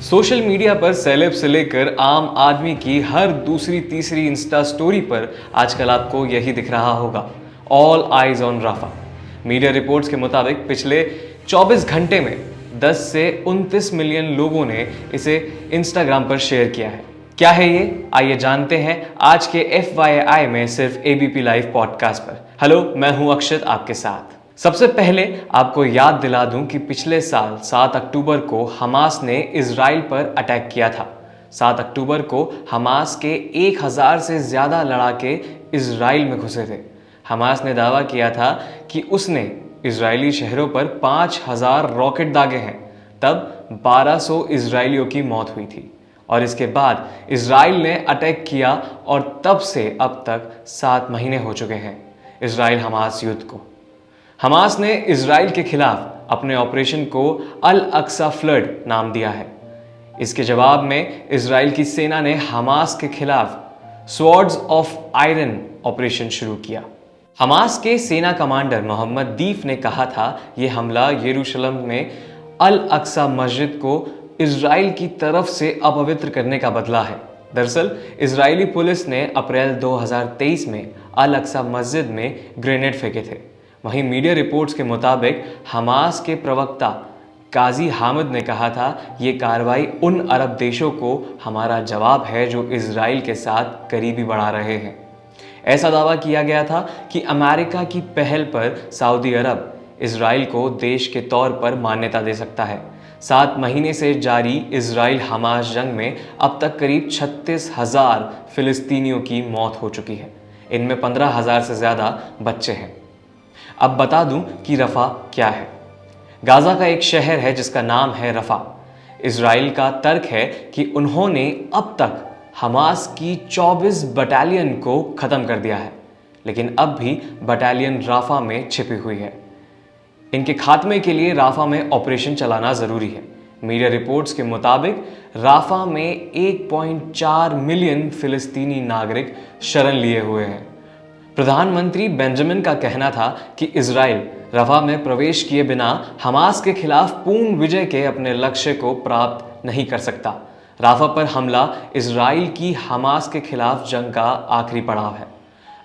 Social media पर celeb से लेकर आम आदमी की हर दूसरी तीसरी इंस्टा स्टोरी पर आजकल आपको यही दिख रहा होगा, all eyes on Rafah. Media reports के मुताबिक पिछले 24 घंटे में 10 से 29 मिलियन लोगों ने इसे इंस्टाग्राम पर शेयर किया है। क्या है ये, आइए जानते हैं आज के FYI में सिर्फ ABP लाइव पॉडकास्ट पर। हेलो, मैं हूं अक्षत आपके साथ। सबसे पहले आपको याद दिला दूं कि पिछले साल 7 अक्टूबर को हमास ने इजराइल पर अटैक किया था। 7 अक्टूबर को हमास के 1000 से ज्यादा लड़ाके इजराइल में घुसे थे। हमास ने दावा किया था कि उसने इजरायली शहरों पर 5000 रॉकेट दागे हैं। तब 1200 इजरायलियों की मौत हुई थी और इसके बाद इजराइल ने अटैक किया और तब से अब तक 7 महीने हो चुके हैं इजराइल हमास युद्ध को। हमास ने इजराइल के खिलाफ अपने ऑपरेशन को अल अक्सा फ्लड नाम दिया है। इसके जवाब में इजराइल की सेना ने हमास के खिलाफ स्वॉर्ड्स ऑफ आयरन ऑपरेशन शुरू किया। हमास के सेना कमांडर मोहम्मद दीफ ने कहा था यह हमला यरूशलेम में अल अक्सा मस्जिद को इजराइल की तरफ से अपवित्र करने का बदला है। दरअसल इजरायली पुलिस ने अप्रैल 2023 में अल अक्सा मस्जिद में ग्रेनेड फेंके थे। वहीं मीडिया रिपोर्ट्स के मुताबिक हमास के प्रवक्ता काजी हामिद ने कहा था ये कार्रवाई उन अरब देशों को हमारा जवाब है जो इजराइल के साथ करीबी बढ़ा रहे हैं। ऐसा दावा किया गया था कि अमेरिका की पहल पर सऊदी अरब इजराइल को देश के तौर पर मान्यता दे सकता है। 7 महीने से जारी इजराइल हमास जंग में अब तक करीब 36,000 फिलिस्तीनियों की मौत हो चुकी है। इनमें 15,000 से ज़्यादा बच्चे हैं। अब बता दूं कि रफा क्या है। गाजा का एक शहर है जिसका नाम है रफा। इजराइल का तर्क है कि उन्होंने अब तक हमास की 24 बटालियन को ख़त्म कर दिया है, लेकिन अब भी बटालियन राफा में छिपी हुई है। इनके खात्मे के लिए राफा में ऑपरेशन चलाना ज़रूरी है। मीडिया रिपोर्ट्स के मुताबिक राफा में 1.4 मिलियन फिलिस्तीनी नागरिक शरण लिए हुए हैं। प्रधानमंत्री बेंजामिन का कहना था कि इजराइल रफा में प्रवेश किए बिना हमास के खिलाफ पूर्ण विजय के अपने लक्ष्य को प्राप्त नहीं कर सकता। राफा पर हमला इजराइल की हमास के खिलाफ जंग का आखिरी पड़ाव है।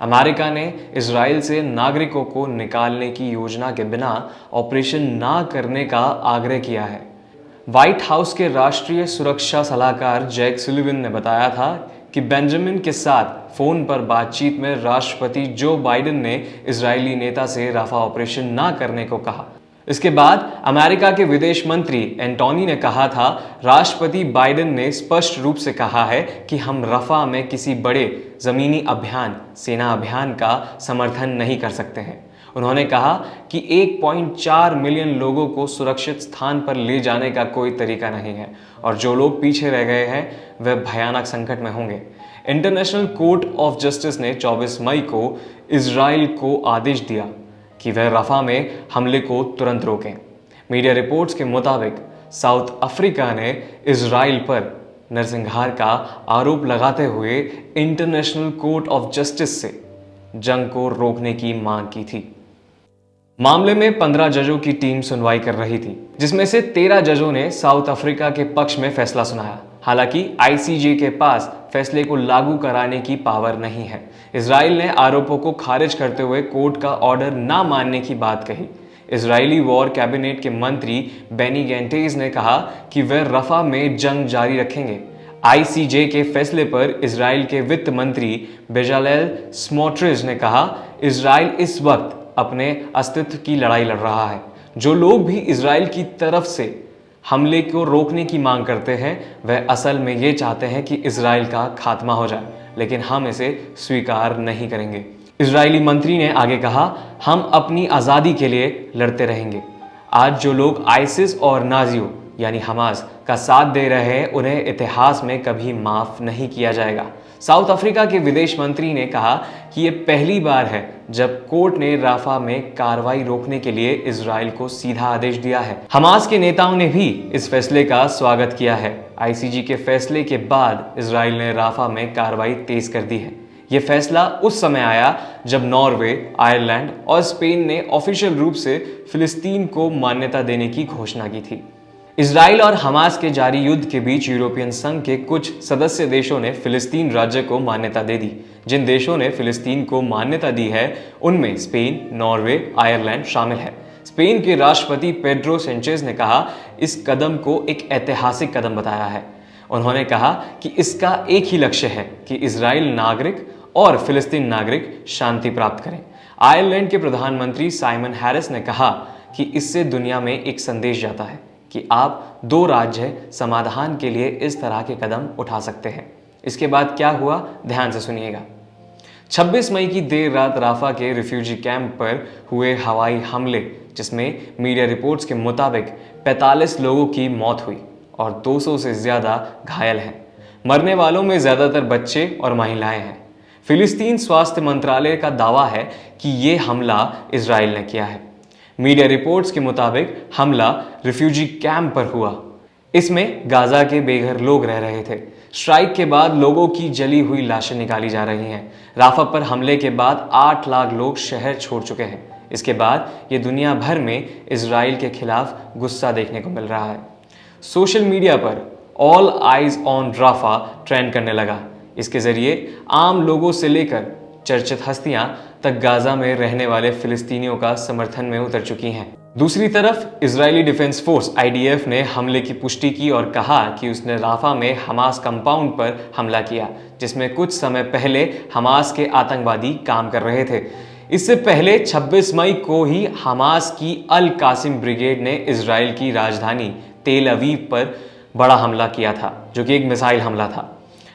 अमेरिका ने इजराइल से नागरिकों को निकालने की योजना के बिना ऑपरेशन ना करने का आग्रह किया है। व्हाइट हाउस के राष्ट्रीय सुरक्षा सलाहकार जैक सुलिवन ने बताया था कि बेंजामिन के साथ फोन पर बातचीत में राष्ट्रपति जो बाइडेन ने इजरायली नेता से राफा ऑपरेशन ना करने को कहा। इसके बाद अमेरिका के विदेश मंत्री एंटोनी ने कहा था राष्ट्रपति बाइडेन ने स्पष्ट रूप से कहा है कि हम रफा में किसी बड़े जमीनी अभियान, सेना अभियान का समर्थन नहीं कर सकते हैं। उन्होंने कहा कि 1.4 मिलियन लोगों को सुरक्षित स्थान पर ले जाने का कोई तरीका नहीं है और जो लोग पीछे रह गए हैं वे भयानक संकट में होंगे। इंटरनेशनल कोर्ट ऑफ जस्टिस ने 24 मई को इजराइल को आदेश दिया कि वह रफा में हमले को तुरंत रोकें। मीडिया रिपोर्ट्स के मुताबिक साउथ अफ्रीका ने इजराइल पर नरसंहार का आरोप लगाते हुए इंटरनेशनल कोर्ट ऑफ जस्टिस से जंग को रोकने की मांग की थी। मामले में 15 जजों की टीम सुनवाई कर रही थी, जिसमें से 13 जजों ने साउथ अफ्रीका के पक्ष में फैसला सुनाया। हालांकि ICJ के पास फैसले को लागू कराने की पावर नहीं है। इजराइल ने आरोपों को खारिज करते हुए कोर्ट का ऑर्डर ना मानने की बात कही। इजरायली वॉर कैबिनेट के मंत्री बेनी गैंटेज ने कहा कि वे रफा में जंग जारी रखेंगे। ICJ के फैसले पर इजराइल के वित्त मंत्री बेजालेल स्मोट्रिच ने कहा इजराइल इस वक्त अपने अस्तित्व की लड़ाई लड़ रहा है। जो लोग भी इजराइल की तरफ से हमले को रोकने की मांग करते हैं वह असल में ये चाहते हैं कि इजराइल का खात्मा हो जाए, लेकिन हम इसे स्वीकार नहीं करेंगे। इजरायली मंत्री ने आगे कहा हम अपनी आज़ादी के लिए लड़ते रहेंगे। आज जो लोग आइसिस और नाजियों यानी हमास का साथ दे रहे हैं उन्हें इतिहास में कभी माफ नहीं किया जाएगा। साउथ अफ्रीका के विदेश मंत्री ने कहा कि ये पहली बार है जब कोर्ट ने राफा में कार्रवाई रोकने के लिए इजराइल को सीधा आदेश दिया है। हमास के नेताओं ने भी इस फैसले का स्वागत किया है। ICJ के फैसले के बाद इजराइल ने राफा में कार्रवाई तेज कर दी है। ये फैसला उस समय आया जब नॉर्वे, आयरलैंड और स्पेन ने ऑफिशियल रूप से फिलिस्तीन को मान्यता देने की घोषणा की थी। इजराइल और हमास के जारी युद्ध के बीच यूरोपियन संघ के कुछ सदस्य देशों ने फिलिस्तीन राज्य को मान्यता दे दी। जिन देशों ने फिलिस्तीन को मान्यता दी है उनमें स्पेन, नॉर्वे, आयरलैंड शामिल है। स्पेन के राष्ट्रपति पेड्रो सेंचेज ने कहा इस कदम को एक ऐतिहासिक कदम बताया है। उन्होंने कहा कि इसका एक ही लक्ष्य है कि इजराइल नागरिक और फिलिस्तीन नागरिक शांति प्राप्त करें। आयरलैंड के प्रधानमंत्री साइमन हैरिस ने कहा कि इससे दुनिया में एक संदेश जाता है कि आप दो राज्य समाधान के लिए इस तरह के कदम उठा सकते हैं। इसके बाद क्या हुआ, ध्यान से सुनिएगा। 26 मई की देर रात राफा के रिफ्यूजी कैंप पर हुए हवाई हमले, जिसमें मीडिया रिपोर्ट्स के मुताबिक 45 लोगों की मौत हुई और 200 से ज्यादा घायल हैं। मरने वालों में ज्यादातर बच्चे और महिलाएं हैं। फिलिस्तीन स्वास्थ्य मंत्रालय का दावा है कि ये हमला इजराइल ने किया है। मीडिया रिपोर्ट्स के मुताबिक हमला रिफ्यूजी कैंप पर हुआ। इसमें गाजा के बेघर लोग रह रहे थे। स्ट्राइक के बाद लोगों की जली हुई लाशें निकाली जा रही हैं। राफा पर हमले के बाद 8 लाख लोग शहर छोड़ चुके हैं। इसके बाद ये दुनिया भर में इजराइल के खिलाफ गुस्सा देखने को मिल रहा है। सोशल मीडिया पर all eyes on Rafah trend करने लगा। इसके जरिए आम लोगों से लेकर चर्चित हस्तियां तक गाजा में रहने वाले फिलिस्तीनियों का समर्थन में उतर चुकी हैं। दूसरी तरफ इजरायली डिफेंस फोर्स IDF ने हमले की पुष्टि की और कहा कि उसने राफा में हमास कंपाउंड पर हमला किया, जिसमें कुछ समय पहले हमास के आतंकवादी काम कर रहे थे। इससे पहले 26 मई को ही हमास की अल कासिम ब्रिगेड ने इजराइल की राजधानी तेल अवीव पर बड़ा हमला किया था, जो कि एक मिसाइल हमला था।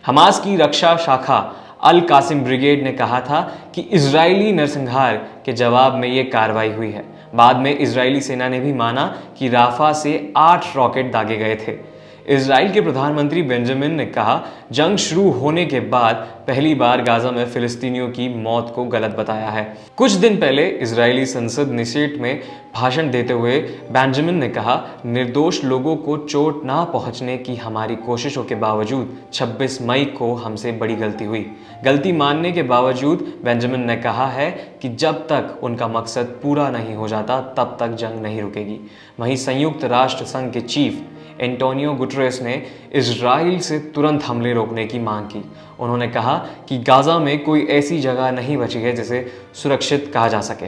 हमास की रक्षा शाखा अल कासिम ब्रिगेड ने कहा था कि इजरायली नरसंहार के जवाब में ये कार्रवाई हुई है। बाद में इजरायली सेना ने भी माना कि राफा से 8 रॉकेट दागे गए थे। इजराइल के प्रधानमंत्री बेंजामिन ने कहा जंग शुरू होने के बाद पहली बार गाजा में फिलिस्तीनियों की मौत को गलत बताया है। कुछ दिन पहले इजरायली संसद निसेट में भाषण देते हुए बेंजामिन ने कहा निर्दोष लोगों को चोट ना पहुंचने की हमारी कोशिशों के बावजूद 26 मई को हमसे बड़ी गलती हुई। गलती मानने के बावजूद बेंजामिन ने कहा है कि जब तक उनका मकसद पूरा नहीं हो जाता तब तक जंग नहीं रुकेगी। वहीं संयुक्त राष्ट्र संघ के चीफ एंटोनियो गुटरेस ने इजराइल से तुरंत हमले रोकने की मांग की। उन्होंने कहा कि गाजा में कोई ऐसी जगह नहीं बची है जिसे सुरक्षित कहा जा सके।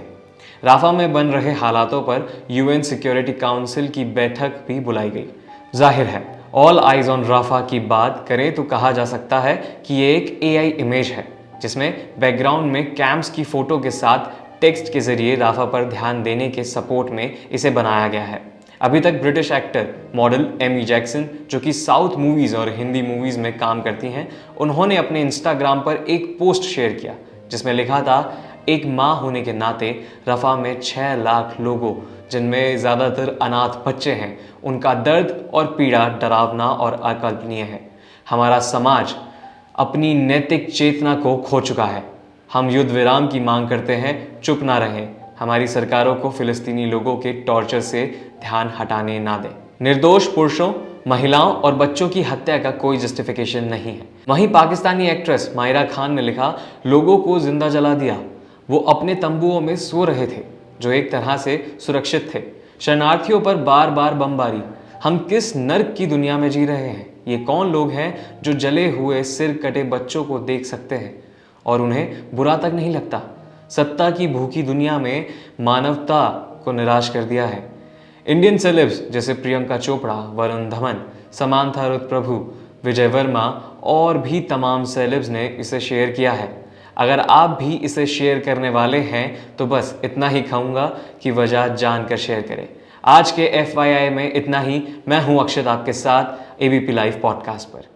राफा में बन रहे हालातों पर UN सिक्योरिटी काउंसिल की बैठक भी बुलाई गई। जाहिर है ऑल आइज ऑन राफा की बात करें तो कहा जा सकता है कि ये एक AI इमेज है, जिसमें बैकग्राउंड में कैंप्स की फोटो के साथ टेक्स्ट के जरिए राफा पर ध्यान देने के सपोर्ट में इसे बनाया गया है। अभी तक British actor model Amy Jackson, जो कि साउथ मूवीज़ और हिंदी मूवीज़ में काम करती हैं, उन्होंने अपने इंस्टाग्राम पर एक पोस्ट शेयर किया जिसमें लिखा था एक माँ होने के नाते रफ़ा में 6 लाख लोगों, जिनमें ज़्यादातर अनाथ बच्चे हैं, उनका दर्द और पीड़ा डरावना और अकल्पनीय है। हमारा समाज अपनी नैतिक चेतना को खो चुका है। हम युद्ध विराम की मांग करते हैं, चुप ना रहें। हमारी सरकारों को फिलिस्तीनी लोगों के टॉर्चर से ध्यान हटाने ना दें। निर्दोष पुरुषों, महिलाओं और बच्चों की हत्या का कोई जस्टिफिकेशन नहीं है। वहीं पाकिस्तानी एक्ट्रेस मायरा खान ने लिखा लोगों को जिंदा जला दिया। वो अपने तंबुओं में सो रहे थे जो एक तरह से सुरक्षित थे। शरणार्थियों पर बार बार बमबारी। हम किस नर्क की दुनिया में जी रहे हैं? ये कौन लोग हैं जो जले हुए सिर कटे बच्चों को देख सकते हैं और उन्हें बुरा तक नहीं लगता? सत्ता की भूखी दुनिया में मानवता को निराश कर दिया है। इंडियन सेलेब्स जैसे प्रियंका चोपड़ा, वरुण धवन, समांथा रुत प्रभु, विजय वर्मा और भी तमाम सेलेब्स ने इसे शेयर किया है। अगर आप भी इसे शेयर करने वाले हैं तो बस इतना ही कहूँगा कि वजह जानकर शेयर करें। आज के FYI में इतना ही। मैं हूँ अक्षत आपके साथ ABP लाइव पॉडकास्ट पर।